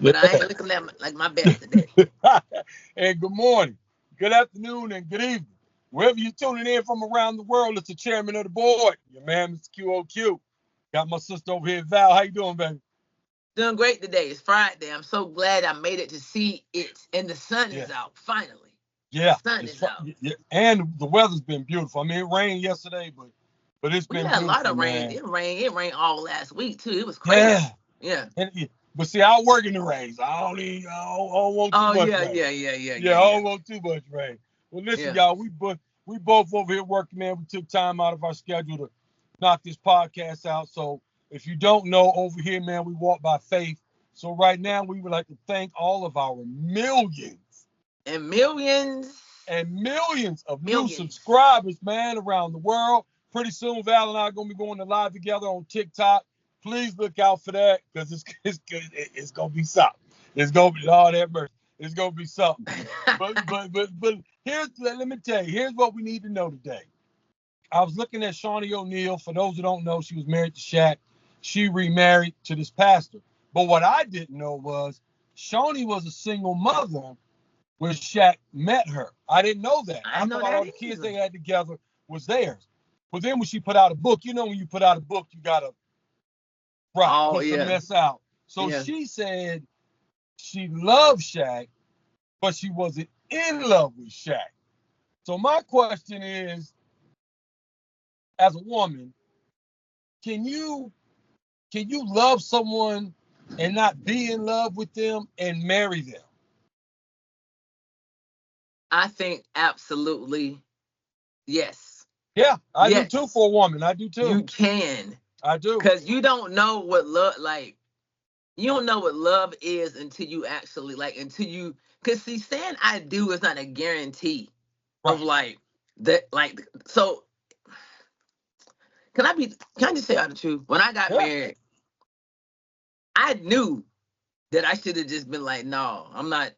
but I ain't looking at like my best today. And good morning, good afternoon, and good evening. Wherever you're tuning in from around the world, it's the chairman of the board, your man, Mr. QOQ. Got my sister over here, Val. How you doing, baby? Doing great today. It's Friday. I'm so glad I made it to see it, and the sun Yeah, is out finally. The yeah. sun is out. Yeah, and the weather's been beautiful. I mean, it rained yesterday, but it's We been had a lot beautiful, of rain. man. It rained all last week too. It was Yeah. crazy. Yeah. But see, I work in the rain, so I don't want too Oh much yeah, rain. yeah, yeah, yeah, Yeah, yeah, I yeah, don't want too much rain. Well, listen, yeah. y'all, we both over here working, man. We took time out of our schedule to knock this podcast out. So if you don't know, over here, man, we walk by faith. So right now, we would like to thank all of our millions And millions, and millions of new millions. subscribers, man, around the world. Pretty soon, Val and I are gonna be going to live together on TikTok. Please look out for that because it's gonna be something. It's gonna be all that mercy. It's gonna be something. But here's let me tell you. Here's what we need to know today. I was looking at Shawnee O'Neal. For those who don't know, she was married to Shaq. She remarried to this pastor. But what I didn't know was Shawnee was a single mother when Shaq met her. I didn't know that. I I know thought that all the kids either. they had together was theirs. But then when she put out a book, you know when you put out a book, you gotta Oh put the yeah, mess out. So yeah. she said she loved Shaq, but she wasn't in love with Shaq. So my question is, as a woman, can you love someone and not be in love with them and marry them? I think absolutely yes, Yeah, I do too yes. for a woman. I do too. You can, I do. cause you don't know what love like. You don't know what love is until you actually like until you. Cause see, saying I do is not a guarantee of Right. like that. Like so, can I be? Can I just say all the truth? When I got Yeah. married, I knew that I should have just been like, no, I'm not.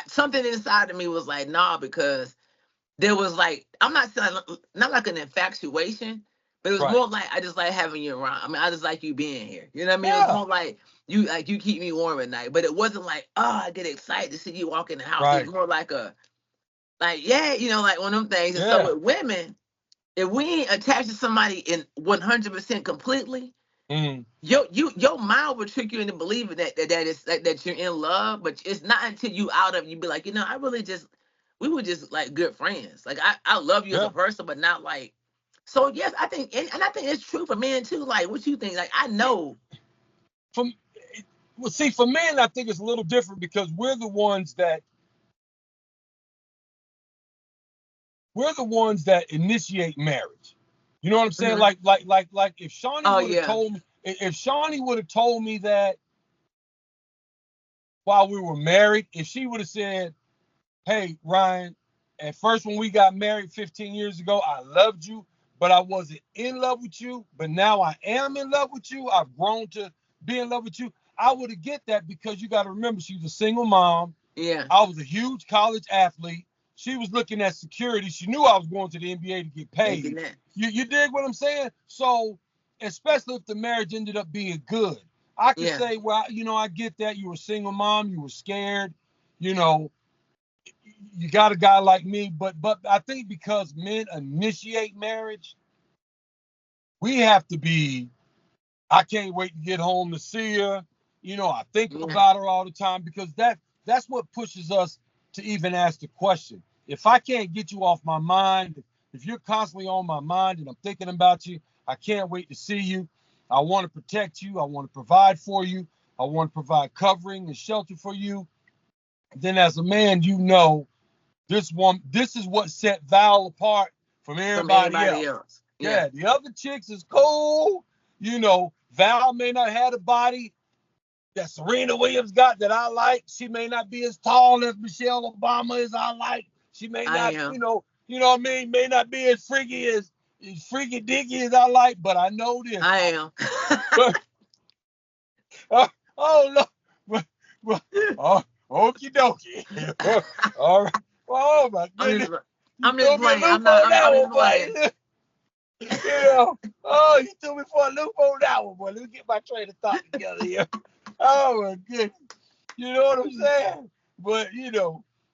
Something inside of me was like, no, because there was like I'm not saying not like an infatuation, but it was Right. more like I just like having you around. I mean, I just like you being here. You know what I mean? It was Yeah. more like you keep me warm at night. But it wasn't like, oh, I get excited to see you walk in the house. It was Right. more like a like, yeah, like one of them things. And so Yeah. with women, if we ain't attached to somebody in 100% completely, Mm. your mind will trick you into believing that it's like that you're in love, but it's not until you out of it, you be like, I really just we were just like good friends. Like I love you as a Yeah. person, but not like so yes, I think and I think it's true for men too. Like what you think? Like I Yeah. know. From well, see, for men, I think it's a little different because we're the ones that initiate marriage. You know what I'm saying? Mhm. Like if Shawnee Oh would have yeah. told me if Shawnee would have told me that while we were married, if she would have said, "Hey, Ryan, at first when we got married 15 years ago, I loved you, but I wasn't in love with you. But now I am in love with you. I've grown to be in love with you." I would have get that because you got to remember she was a single mom. Yeah. I was a huge college athlete. She was looking at security. She knew I was going to the NBA to get Thinking paid. that. You dig what I'm saying? So, especially if the marriage ended up being good, I could Yeah. say, well, I get that you were a single mom, you were scared, you know, you got a guy like me, but I think because men initiate marriage, we have to be. I can't wait to get home to see her. I think Yeah. about her all the time because that's what pushes us to even ask the question. If I can't get you off my mind, if you're constantly on my mind and I'm thinking about you, I can't wait to see you. I want to protect you. I want to provide for you. I want to provide covering and shelter for you. Then as a man, this is what set Val apart from From everybody everybody else. else. Yeah. Yeah, the other chicks is cool. Val may not have the body that Serena Williams got that I like. She may not be as tall as Michelle Obama as I like. She may I not, am. what I mean, may not be as freaky dicky as I like, but I know this. I am. Oh no. Well, oh, okie dokie. All right. Oh my I'm just goodness. You I'm just threw me a playing. loop on that I'm one, just playing. boy. Oh, you threw me for a loop on that one, boy. Let me get my train of thought together here. Oh my goodness. You know what I'm saying? But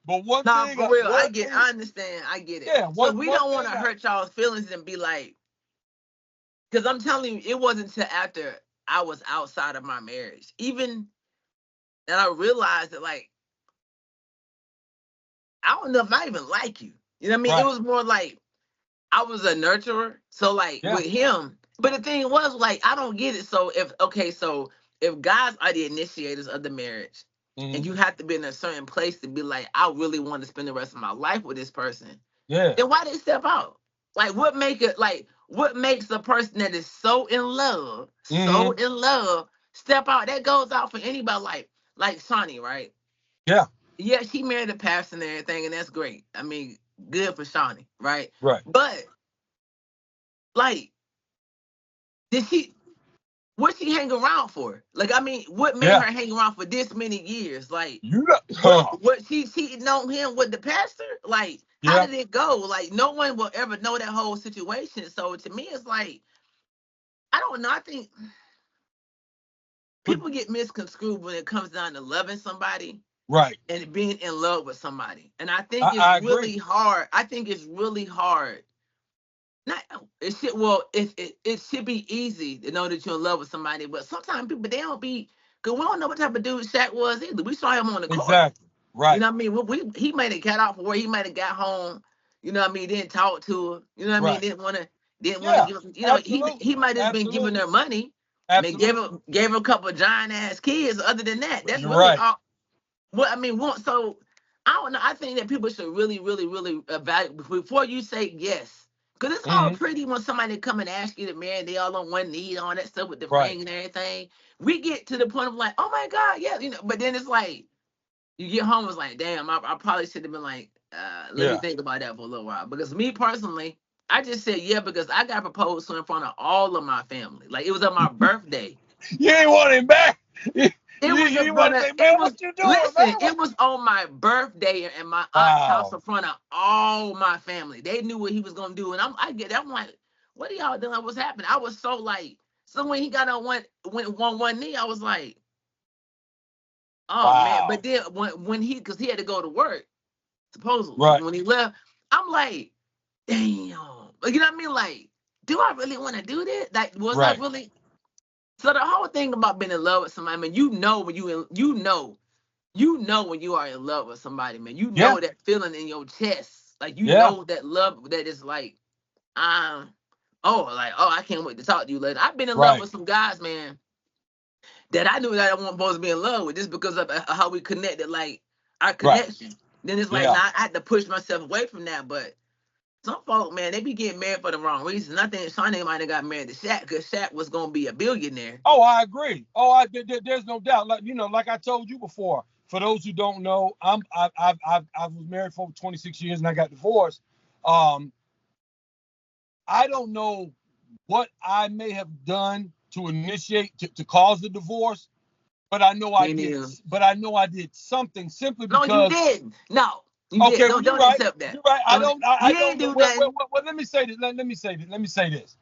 but one Nah, thing, for real. I understand. I get it. yeah, So one we one don't want thing, to hurt y'all's feelings and be like, because I'm telling you, it wasn't until after I was outside of my marriage, even that I realized that, like, I don't know if I even like you. You know what I mean? It right? was more like I was a nurturer. So like Yeah. with him, but the thing was, like, I don't get it. So if guys are the initiators of the marriage, and Hmm. you have to be in a certain place to be like, I really want to spend the rest of my life with this person, Yeah. then why they step out? Like what makes a person that is so Hmm. in love, step out? That goes out for anybody. Like Shawnee, right? Yeah. Yeah, she married a pastor and everything, and that's great. I mean, good for Shawnee, right? Right. But like, did she? What she hang around for? Like, I mean, what made her Yeah. hang around for this many years? Like, You know. what she known him with the pastor? Like, how Yeah. did it go? Like, no one will ever know that whole situation. So to me, it's like, I don't know. I think But people get misconstrued when it comes down to loving somebody right. and being in love with somebody. And I think it's I agree. really hard. I think it's really hard. Not it should well, it should be easy to know that you're in love with somebody, but sometimes people they don't be, because we don't know what type of dude Shaq was either. We saw him on the court. Exactly. You Right. know what I mean? He might have got off of where he might have got home. You know what I mean? Didn't talk to her. You know what I mean? Right. Didn't want to Yeah. give him. You know, Absolutely. he might have been giving Absolutely. her money. I mean, Absolutely. gave her a couple of giant ass kids. Other than that, that's You're really right. all. What I mean, so I don't know. I think that people should really, really, really evaluate before you say yes. Because it's all Hmm. pretty when somebody come and ask you to marry, they all on one knee, all that stuff with the Right. ring and everything. We get to the point of like, oh my God, yeah, but then it's like, you get home, it's like, damn, I probably should have been like, let me Yeah. think about that for a little while. Because me personally, I just said yeah because I got proposed to in front of all of my family. Like, it was on my birthday. You ain't want him back. You, It you, was in you front want to of say, it man, was what you doing, man? listen, it was on my birthday in my aunt's house Wow. in front of all my family. They knew what he was gonna do. And I'm like, what are y'all doing? What's happening? I was so like, so when he got on one knee, I was like, oh man. But Wow. then when he, because he had to go to work, supposedly. Right. When he left, I'm like, damn. Like, you know what I mean? Like, do I really want to do this? Like, was I Right. really? So the whole thing about being in love with somebody, I mean, when when you are in love with somebody, man. You Yeah. know that feeling in your chest. Like, you Yeah. know that love that is like, um, oh, I can't wait to talk to you later. I've been in love Right. with some guys, man, that I knew that I wasn't supposed to be in love with just because of how we connected, like our Right. connection. Then it's like, Yeah. now I had to push myself away from that. But some folk, man, they be getting married for the wrong reasons. I think Shawnee might have got married to Shaq because Shaq was gonna be a billionaire. Oh, I agree. Oh, there's no doubt. Like I told you before. For those who don't know, I was married for over 26 years and I got divorced. Um, I don't know what I may have done to initiate to cause the divorce, but I know I Me did. neither. But I know I did something simply No, you because. didn't. No, you did. Okay, well, Don't you're don't right. accept that. You're right. I Don't. don't. I You don't didn't know. do Well, nothing. let me say this. Let me say this. Let me say this.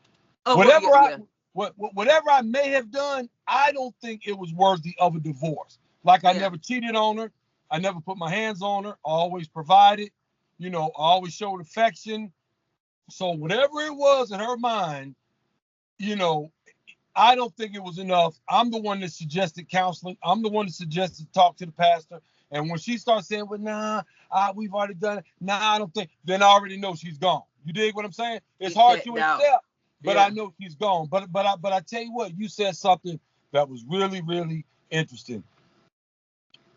Oh, well, Whatever yeah, I yeah, whatever I may have done, I don't think it was worthy of a divorce. Like, I yeah, never cheated on her. I never put my hands on her. I always provided. I always showed affection. So whatever it was in her mind, you know, I don't think it was enough. I'm the one that suggested counseling. I'm the one that suggested talk to the pastor. And when she starts saying, well, nah, we've already done it. Nah, I don't think. Then I already know she's gone. You dig what I'm saying? It's he hard checked to out. accept, but I Yeah, know she's gone. But I tell you what, you said something that was really, really interesting.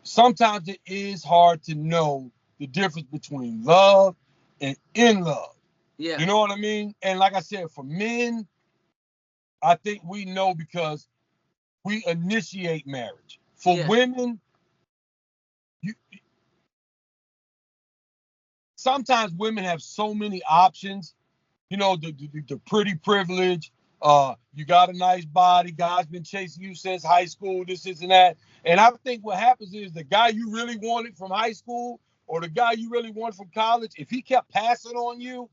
Sometimes it is hard to know the difference between love and in love. yeah, You know what I mean? And like I said, for men, I think we know because we initiate marriage. For yeah, women, you, sometimes women have so many options. The pretty privilege. You got a nice body. God's been chasing you since high school. This and that. And I think what happens is the guy you really wanted from high school or the guy you really wanted from college, if he kept passing on you,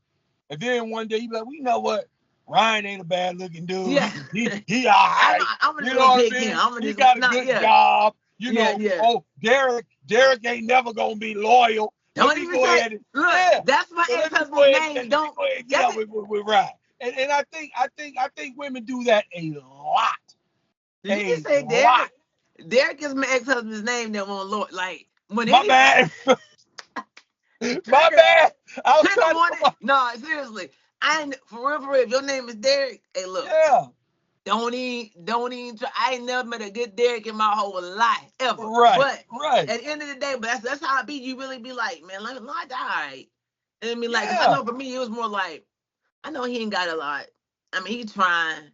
and then one day you be like, well, you know what? Ryan ain't a bad looking dude. yeah. He all right. I'm gonna You just know gonna what pick I him. mean? I'm gonna He just got a no, good yeah, job. You Yeah, know, yeah. oh, Derek ain't never gonna be loyal. Let Don't me even go say. ahead and Look, yeah. that's my So ex-husband's name. let me Don't. go ahead and get That's out it. with Ryan. And I think women do that a lot. You can A say lot. Derek. Derek is my ex-husband's name that won't Lord. Like when My anybody bad. My trigger bad. I was trigger trying to warning. put my No, seriously. I ain't for real, for real. If your name is Derek, hey, look. yeah. Don't even try. I ain't never met a good Derek in my whole life ever. Right. But Right. at the end of the day, but that's how it be. You really be like, man, let me not die. And I mean, like, 'cause I Yeah. know for me, it was more like, I know he ain't got a lot. I mean, he trying.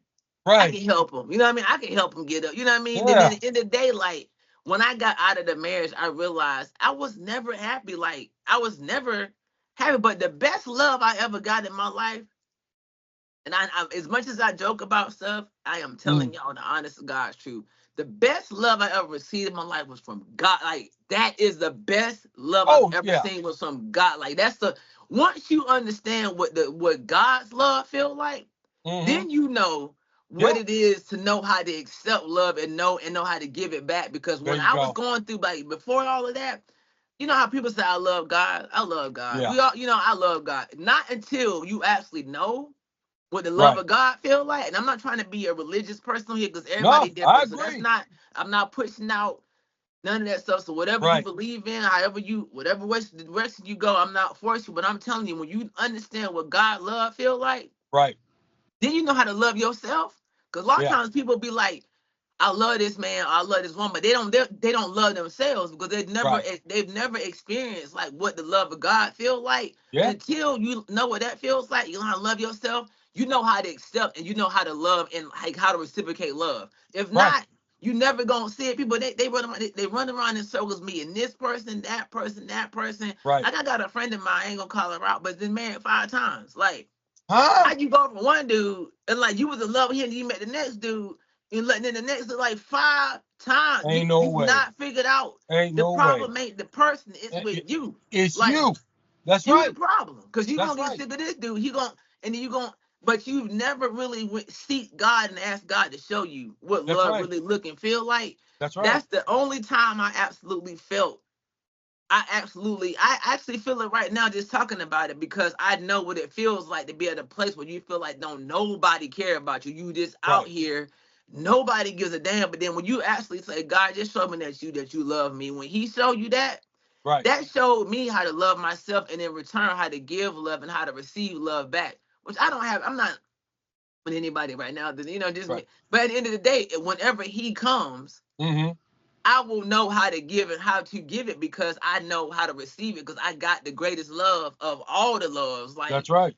I Right. can help him. You know what I mean? I can help him get up. You know what I mean? Then Yeah. at the end of the day, like when I got out of the marriage, I realized I was never happy. Like I was never happy. But the best love I ever got in my life, and I as much as I joke about stuff, I am telling Mm. y'all the honest to God's truth. The best love I ever received in my life was from God. Like that is the best love I've Oh ever yeah. seen was from God. Like that's the once you understand what God's love feel like, Mm-hmm. then you know what Yeah. it is to know how to accept love and know how to give it back. Because There when you I was go. going through like before all of that, you know how people say I love God. I love God. Yeah. We all, I love God. Not until you actually know what the love Right. of God feel like. And I'm not trying to be a religious person here because everybody No, I different. So that's agree. not. I'm not pushing out none of that stuff. So whatever you Right. believe in, however you, whatever direction you go, I'm not forcing you. But I'm telling you, when you understand what God love feel like, Right. then you know how to love yourself. Because a lot of Yeah. times people be like, I love this man, I love this woman, but they don't love themselves because Right. they've never experienced like what the love of God feel like. And Yeah. until you know what that feels like, you know how to love yourself, you know how to accept and you know how to love and like how to reciprocate love. If Right. not, you never gonna see it. People they run around in circles meeting this person, that person, that person. Right. Like I got a friend of mine, I ain't gonna call her out, but been married 5 times. Like Huh? how you go from one dude and like you was in love with him and you met the next dude and then the next like 5 times Ain't no you've way. not figured out Ain't the no way. problem ain't the person, it's with you. It's Like you. That's you the right. problem because you That's gonna get right. sick of this dude. He gonna and then you gonna but you've never really went seek God and asked God to show you what That's love right. really look and feel like. That's right. That's the only time I absolutely felt I actually feel it right now just talking about it because I know what it feels like to be at a place where you feel like don't nobody care about you. You just out Right. here, nobody gives a damn. But then when you actually say, God, just show me that you love me. When he showed you that, Right. that showed me how to love myself and in return how to give love and how to receive love back. Which I don't have, I'm not with anybody right now. Just Right. me. But at the end of the day, whenever he comes, Mm-hmm. I will know how to give it, how to give it because I know how to receive it because I got the greatest love of all the loves, like That's right.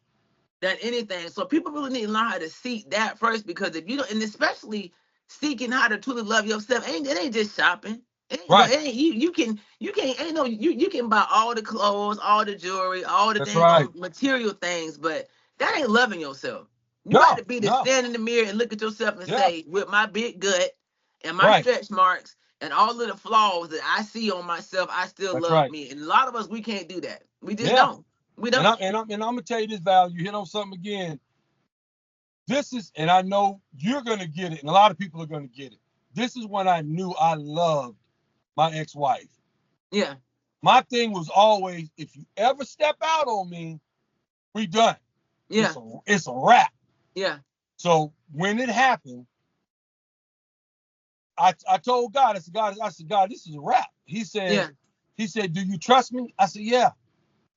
than anything. So people really need to learn how to seek that first because if you don't, and especially seeking how to truly love yourself, it ain't just shopping. Right. You can't ain't no you can buy all the clothes, all the jewelry, all the That's dang right. material things, but that ain't loving yourself. You got No. to be to No. stand in the mirror and look at yourself and Yeah. say, with my big gut and my Right. stretch marks and all of the flaws that I see on myself, I still That's love right. me. And a lot of us we can't do that. We just Yeah. don't. We And don't. I'm gonna tell you this, Val. You hit on something again. This is, and I know you're gonna get it, and a lot of people are gonna get it. This is when I knew I loved my ex-wife. Yeah. My thing was always, if you ever step out on me, we done. Yeah. It's a wrap. Yeah. So when it happened, I told God, I said, God, this is a wrap. Yeah. He said, do you trust me? I said, yeah.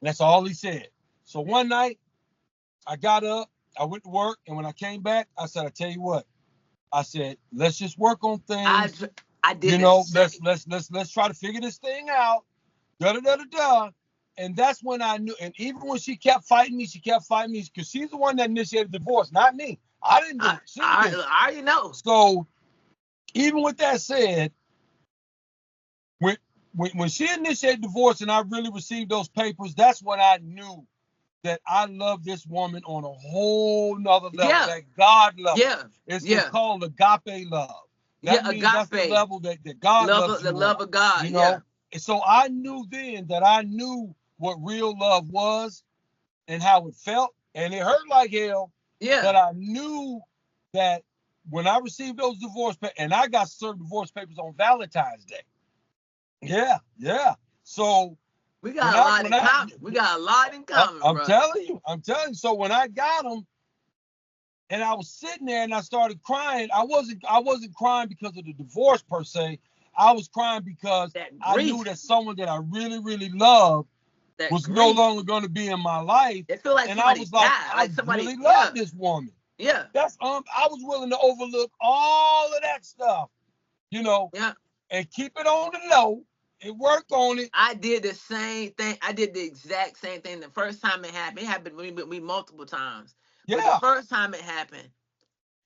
And that's all he said. So one night I got up, I went to work, and when I came back, I said, I tell you what, I said, let's just work on I things. I did You the know, same. let's try to figure this thing out. Da da da da da. And that's when I knew. And even when she kept fighting me because she's the one that initiated the divorce, not me. I didn't do it. She did it. I already know. So even with that said, when when she initiated divorce and I really received those papers, that's when I knew that I love this woman on a whole nother level, Yeah. that God level. Yeah. It's Yeah. called agape love. That Yeah. means that's the Agape. level that God loves The you on, love of God. you Yeah. know? And so I knew then that I knew what real love was and how it felt. And it hurt like hell, Yeah. but I knew that when I received those divorce papers, and I got served divorce papers on Valentine's Day. Yeah, yeah. So We when got a lot in common. We got a lot in common, I'm bro. telling you, I'm telling you. So when I got him, and I was sitting there and I started crying, I wasn't crying because of the divorce per se. I was crying because That I knew grief, that someone that I really, really loved that was no grief. longer going to be in my life. It feel like And I somebody was like, died. I Like somebody, really love yeah, this woman. yeah, That's I was willing to overlook all of that stuff, you know, yeah. and keep it on the low and work on it. I did the same thing. I did the exact same thing the first time it happened with me multiple times. But the Yeah, first time it happened,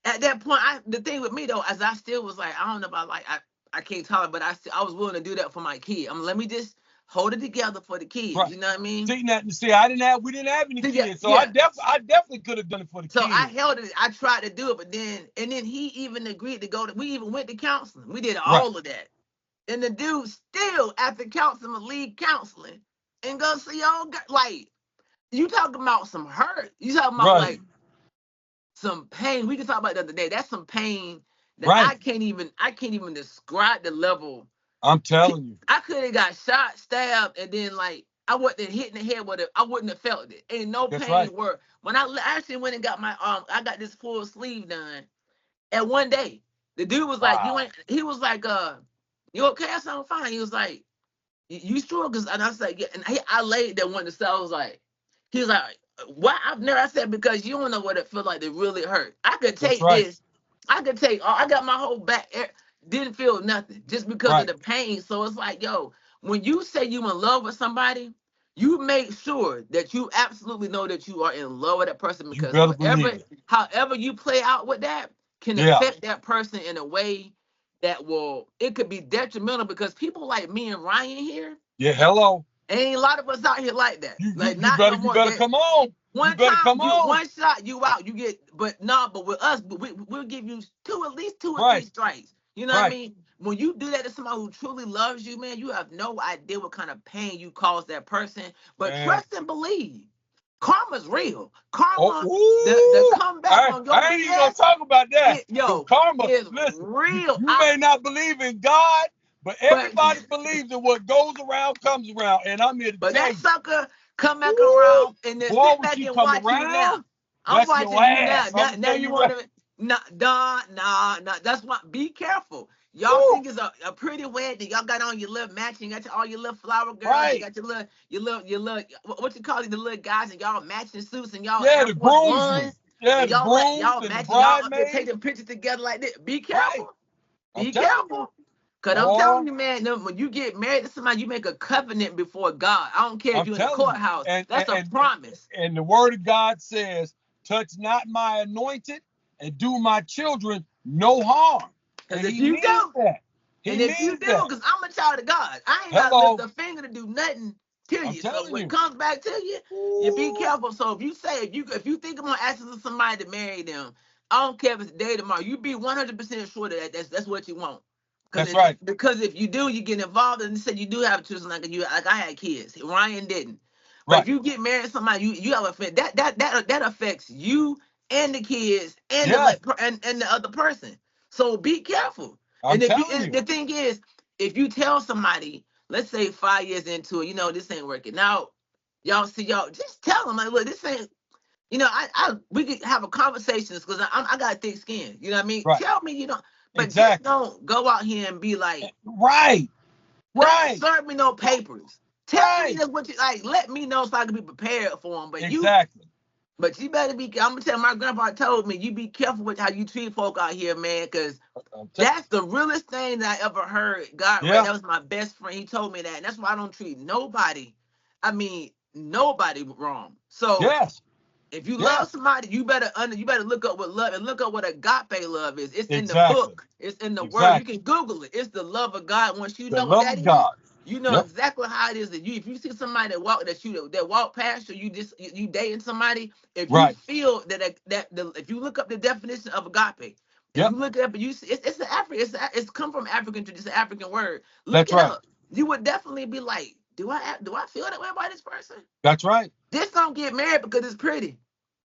at that point, the thing with me though, as I still was like, I don't know about like I can't tolerate, but I was willing to do that for my kid. Let me just hold it together for the kids. right. You know what I mean? See, we didn't have any Yeah, kids, so I yeah. definitely could have done it for the So I kids. held it. I tried to do it, but then he even agreed to go to. We even went to counseling. We did Right. all of that. And the dude still after counseling would leave counseling and go see old like you talking about some hurt. You talking about Right. like some pain. We can talk about the other day. That's some pain that Right. I can't even describe the level. I'm telling you. I could have got shot, stabbed, and then like I wasn't hit in the head with it. I wouldn't have felt it. Ain't no That's pain right. where when I actually went and got my I got this full sleeve done. And one day, the dude was like, "You Wow. ain't." He was like, you okay?" I said, "I'm fine." He was like, "You sure?" Cause and I was like, "Yeah." And I laid there one to say, I was like, he was like, "Why?" I said, "Because you don't know what it feel like to really hurt. I could That's take right. this. I could take. I got my whole back. Didn't feel nothing just because of Right. the pain. So it's like, yo, when you say you in love with somebody, you make sure that you absolutely know that you are in love with that person You because better believe whatever, it. however you play out with that can Yeah. affect that person in a way that it could be detrimental because people like me and Ryan here, Yeah. Hello. ain't a lot of us out here like that. Like not no You more. better come on. You One better time, come on. one shot, you out. You get, but no, but with us, we'll give you at least two or three Right. strikes. You know what I Right. mean? When you do that to somebody who truly loves you, man, you have no idea what kind of pain you cause that person. But Man. trust and believe, karma's real. Oh. Karma, the Ooh. comeback on your I ain't even gonna BS, talk about that. Cause yo, karma. is Listen. real. You may not believe in God, but But everybody believes in what goes around comes around, and I'm here to But tell that you. sucker come back Woo, around and then boy, sit when back she and come watch you around, now. I'm that's your watching you now. ass. I'm gonna Now tell you you want right. to, nah. That's why. Be careful. Y'all Woo, think it's a pretty wedding. Y'all got on your little matching. You got all your little flower girls. You right. got your little, what you call it, the little guys, and y'all matching suits and y'all Yeah, Air the Force groomsmen. Ones, Yeah, and the y'all grooms y'all and the matching. Y'all up there bridesmaids. taking pictures together like this. Be Right. careful. I'm Be telling you, careful. Cause I'm boy. telling you, man, when you get married to somebody, you make a covenant before God. I don't care if I'm you're in the telling you. courthouse. And That's a promise. and the word of God says, touch not my anointed and do my children no harm. Cause And if he you means do, that. He and if you means do, that. cause I'm a child of God, I ain't got to lift Hello. a finger to do nothing to I'm you. So telling when it you. comes back to you, you be Ooh, careful. So if you say if you think I'm gonna ask somebody to marry them, I don't care if it's day tomorrow. You be 100% sure that that's what you want. that's right. Because if you do, you get involved and say you do have children like I had kids. Ryan didn't. But Right. if you get married to somebody, you have a that affects you and the kids and Yeah, and the other person. So be careful. I'm And if you telling you. the thing is, if you tell somebody, let's say 5 years into it, this ain't working out, y'all just tell them like, look, this ain't. We could have a conversation because I got thick skin. You know what I mean? Right. Tell me you don't, but just Exactly. don't go out here and be like, Right. don't Right. serve me no papers. Tell me Right. that's what you like. Let me know so I can be prepared for them. Exactly. But you better be. I'm gonna tell my grandpa told me you be careful with how you treat folk out here, man, because that's the realest thing that I ever heard. God, right? Yeah. That was my best friend. He told me that, and that's why I don't treat nobody. I mean, nobody wrong. So Yes. if you Yeah. love somebody, you better look up what love and look up what agape love is. It's in the Exactly. book. It's in the word. You Exactly. can Google it. It's the love of God. Once you The know what love that of is, God. you know Yep. exactly how it is that if you see somebody that walk past you, you dating somebody. If you Right. feel if you look up the definition of agape, and Yep. you look it up and you see it's an African, it's come from African to this African word. Look That's it right. up. You would definitely be like, do I feel that way about this person? That's right. Just don't get married because it's pretty.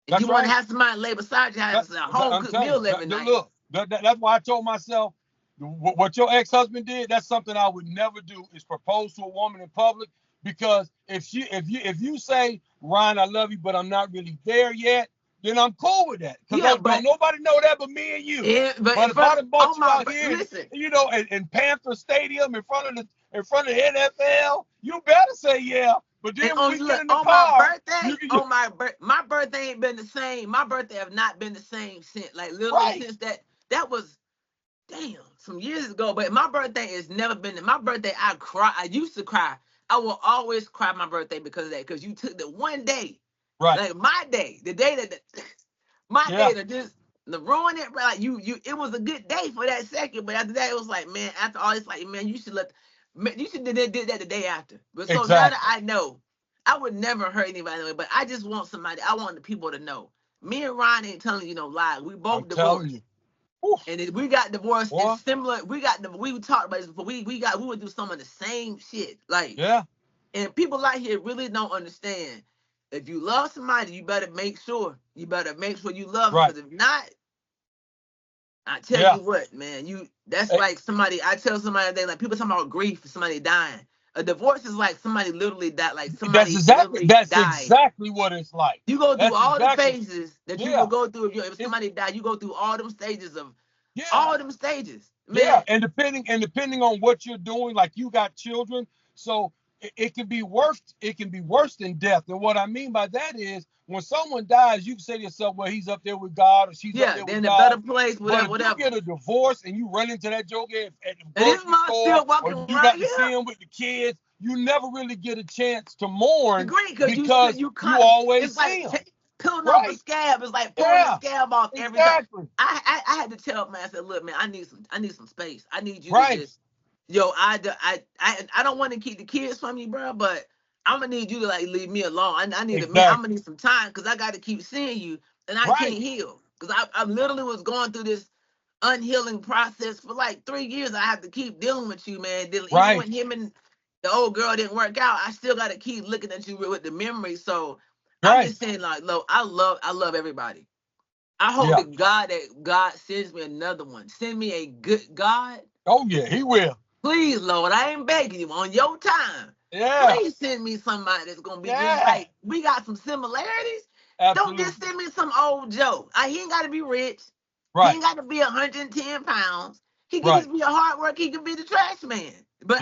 If you That's want to right. have somebody lay beside you, have a home I'm cooked telling meal you. every night. Look, that's why I told myself What your ex-husband did, that's something I would never do, is propose to a woman in public. Because if you say, Ryan, I love you, but I'm not really there yet, then I'm cool with that. Because Yeah, don't nobody know that but me and you. yeah, but But if I done bought you out here, listen, in Panther Stadium in front of the NFL, you better say yeah. But then when we get in the car, my birthday ain't been the same. My birthday have not been the same since, like literally since that was some years ago. But my birthday has never been. My birthday, I cry. I used to cry. I will always cry my birthday because of that. Because you took the one day, like my day, the day that my day to just ruin it. Like you, it was a good day for that second, but after that, it was like, man, after all, it's like, man, you should did that the day after. But so now that I know, I would never hurt anybody anyway. But I just want somebody. I want the people to know. Me and Ryan ain't telling you no lie. We both divorced. And if we got divorced, it's similar. We talked about this before. We would do some of the same shit. Like, and people out here really don't understand. If you love somebody, you better make sure you love them. Because if not, I tell you what, man, that's like somebody. I tell somebody they like people talking about grief for somebody dying. A divorce is like somebody literally died. Like somebody that's exactly what it's like. You go through all the phases that you will go through. If somebody died, you go through all them stages of all them stages. Man. Yeah, and depending on what you're doing, like you got children, so it can be worse. It can be worse than death. And what I mean by that is, when someone dies, you can say to yourself, "Well, he's up there with God, or she's up there with God." Yeah, in a better place, whatever. But if you get a divorce and you run into that joke at the grocery store, or you got to see him with the kids, you never really get a chance to mourn because you always see him. Peeling off the scab is like pulling the scab off every time. I had to tell man, I said, look, man, I need some space. I need you to just, I don't want to keep the kids from you, bro, but I'm gonna need you to like leave me alone. I'm gonna need some time because I got to keep seeing you and I can't heal because I literally was going through this unhealing process for like 3 years. I have to keep dealing with you, man. Even when him and the old girl didn't work out, I still got to keep looking at you with the memory. So. I'm just saying, like, look, I love everybody. I hope that God sends me another one. Send me a good God. Oh yeah, He will. Please, Lord, I ain't begging you on your time. Yeah. Please send me somebody that's gonna be just like we got some similarities. Absolutely. Don't just send me some old Joe. He ain't got to be rich. He ain't got to be 110 pounds. He can just be a hard worker. He can be the trash man. But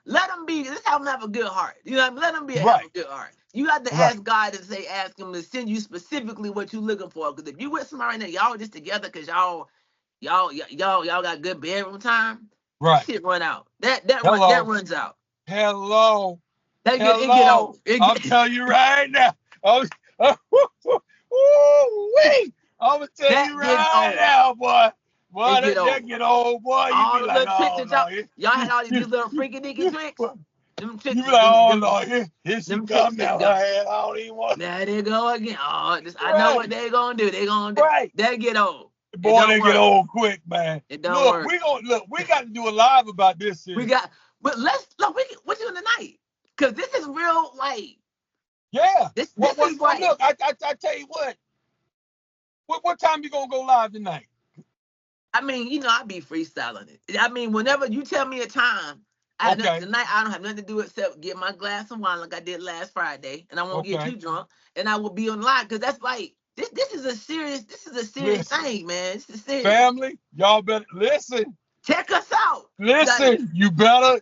let him be. Let's have him have a good heart. You know, let him have a good heart. You have to ask God and ask him to send you specifically what you're looking for. Because if you with somebody right now, y'all just together because y'all got good bedroom time. Shit run out. That runs out. Hello. It get old. I'll tell you right now. I'm gonna tell you right now, boy. Boy, that get old, boy. All you the be little like, tricks that y'all had all these little freaky dicky tricks. Them tricks. You be like, oh Lord, here she come now. I don't even want. There they go again. Oh, I know what they gonna do. They gonna do. They get old. Boy, they get old quick, man. It don't work. We got to do a live about this shit. But let's look. What you doing tonight? Cause this is real, like. Yeah. This is like. Look, I tell you what. What time you gonna go live tonight? I mean, I be freestyling it. I mean, whenever you tell me a time. Tonight I don't have nothing to do except get my glass of wine like I did last Friday, and I won't get too drunk, and I will be on live because that's like this is a serious thing, man. This is serious. Family, y'all better listen. Check us out. Listen, you better.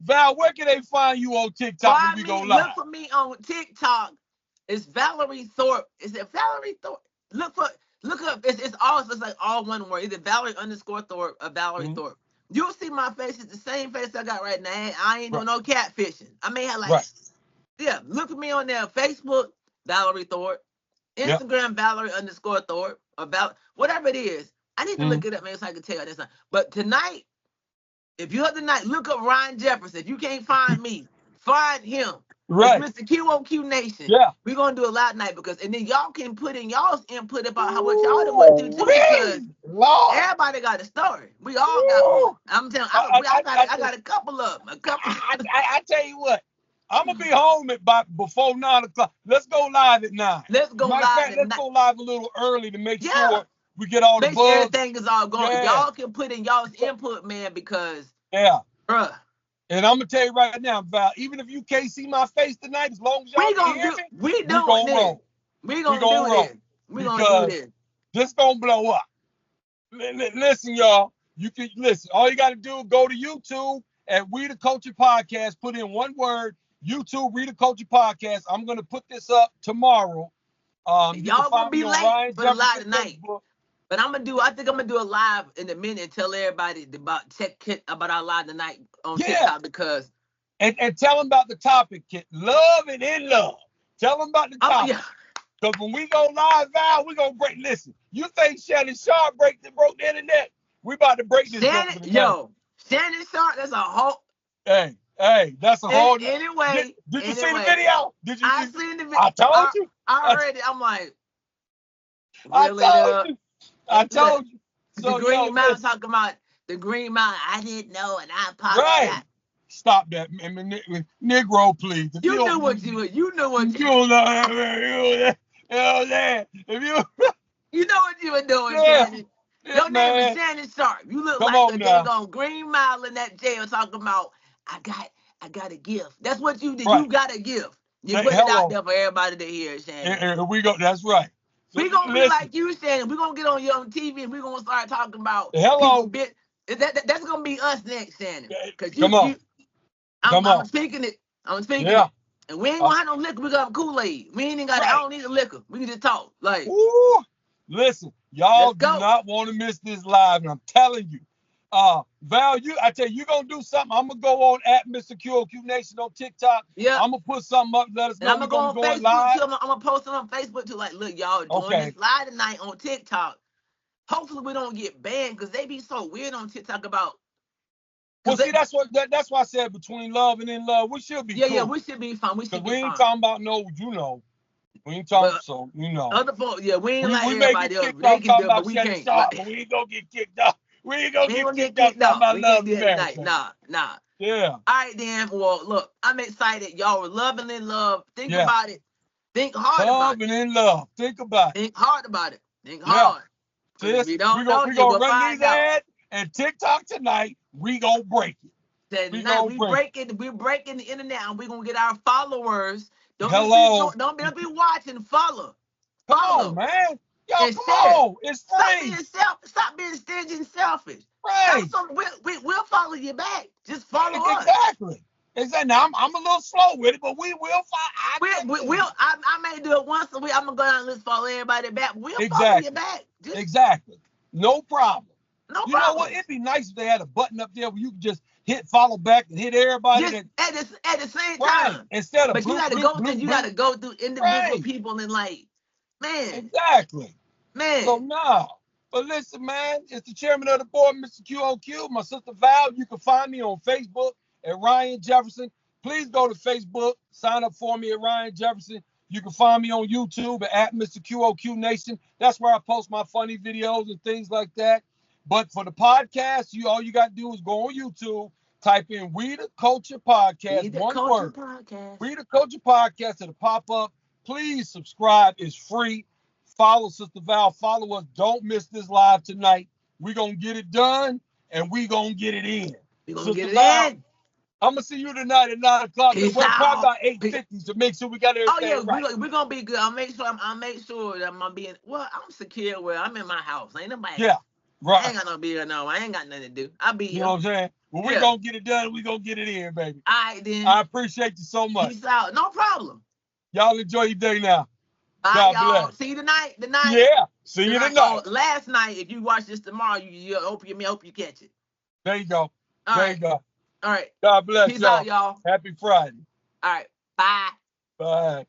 Val, where can they find you on TikTok when we go live? Look for me on TikTok. It's Valerie Thorpe. Is it Valerie Thorpe? Look up. It's like all one word. Either Valerie _Thorpe or Valerie Thorpe. You'll see my face. It's the same face I got right now. I ain't doing no catfishing. I may have look for me on there. Facebook, Valerie Thorpe. Instagram, Valerie _Thorpe. Or whatever it is. I need to look it up, man, so I can tell you this. But tonight, if you're up tonight, look up Ryan Jefferson. If you can't find me, find him. Right. It's Mr. QOQ Nation. Yeah. We're going to do a live night and then y'all can put in y'all's input about how much y'all done went through too, because everybody got a story. We all got one. I'm telling you, I got a couple of them. I tell you what, I'm going to be home before 9 o'clock. Let's go live at 9. Let's go live Let's go live a little early to make sure We get all the Make sure bugs. everything is all going. Yeah. Y'all can put in y'all's input, man, because Yeah. bruh, And I'm gonna tell you right now, Val, even if you can't see my face tonight, as long as y'all we can gonna hear do. me, We we gonna doing this. roll. We gonna gonna do roll. this. We gonna Because do this. this gonna blow up. Listen, y'all. You can listen. All you gotta do is go to YouTube at We the Culture Podcast. Put in one word, YouTube We the Culture Podcast. I'm gonna put this up tomorrow. You Y'all can gonna find be me on late Ryan for the live Jefferson tonight. Facebook. But I think I'm gonna do a live in a minute and tell everybody about our live tonight on TikTok because and tell them about the topic, kid. Love and in love. Tell them about the topic. yeah. Because when we go live, Val, we gonna break. Listen, you think Shannon Sharp broke the internet? We about to break this. Shannon Sharp, that's a whole. Hey, that's a whole. Anyway, did you see the video? Did you? I seen the video. I told you. I'm like, really, I told you. So, the Green Mountain talking about the Green Mountain. I didn't know, and I apologize. Right. Stop that, Negro, please. If you knew what you were. You knew what you. You know if you know what you were doing, Shannon. Your name is Shannon Sharp. You look like a daggone Green Mile in that jail talking about, I got a gift. That's what you did. Right. You got a gift. You put it out there for everybody to hear, Shannon. That's right. So, we're going to be like you, Shannon. We're going to get on you on TV and we're going to start talking about that's going to be us next, Shannon. I'm speaking it. I'm speaking it. And we ain't going to have no liquor. We're going to have Kool-Aid. We ain't got I don't need a liquor. We can just talk. Like, ooh, listen, y'all do not want to miss this live, and I'm telling you. Val, I tell you, you're going to do something. I'm going to go on at Mr. QOQ Nation on TikTok. Yeah. I'm going to put something up. Let us know. I'm going to go on Facebook, too. I'm going to post it on Facebook, too. Like, look, y'all doing this live tonight on TikTok. Hopefully, we don't get banned because they be so weird on TikTok about. Well, see, that's why I said between love and in love, we should be cool. Yeah, we should be fine. We ain't talking about we ain't talking, so Other folks, we ain't like everybody else. They can do it, but we can't. But we ain't gonna get kicked off. We ain't gonna get kicked off about love and marriage. Nah. Yeah. All right, then. Well, look, I'm excited. Y'all were loving in love. Think about it. Think hard about it. Loving in love. Think about it. Think hard about it. Think hard. We're gonna run these ads and TikTok tonight. We gonna break it. We're breaking the internet, and we're gonna get our followers. Don't be watching. Follow. Come on, man. Yo, come on. It's free. Stop being stingy and selfish. Right. We'll follow you back. Just follow us. Exactly. Now I'm a little slow with it, but we will follow. I may do it once a week. I'm gonna go down and let's follow everybody back. We'll follow you back. Exactly. No problem. No problem. You know what? It'd be nice if they had a button up there where you could just hit follow back and hit everybody at the same time. Instead of but you gotta go through individual people and like, man. Exactly. Man. So no. But listen, man, it's the chairman of the board, Mr. QOQ, my sister Val. You can find me on Facebook at Ryan Jefferson. Please go to Facebook, sign up for me at Ryan Jefferson. You can find me on YouTube at Mr. QOQ Nation. That's where I post my funny videos and things like that. But for the podcast, all you got to do is go on YouTube, type in We the Culture Podcast, one word. We the Culture Podcast, it'll pop up. Please subscribe. It's free. Follow Sister Val. Follow us. Don't miss this live tonight. We're going to get it done, and we're going to get it in. We're going to get it in. I'm going to see you tonight at 9 o'clock. We're probably about 8:50 to make sure we got everything right. We're going to be good. I'll make sure that I'm being, I'm secure where I'm in my house. Ain't nobody. Yeah. Right. I ain't got no beer, no. I ain't got nothing to do. I'll be here. You know what I'm saying? Well, we're going to get it done. We're going to get it in, baby. All right, then. I appreciate you so much. Peace out. No problem. Y'all enjoy your day now. Bye, God y'all. bless. See you tonight. Yeah. See you tonight. Last night, if you watch this tomorrow, you hope you catch it. There you go. You go. All right. God bless Peace y'all. Out, y'all. Happy Friday. All right. Bye. Bye.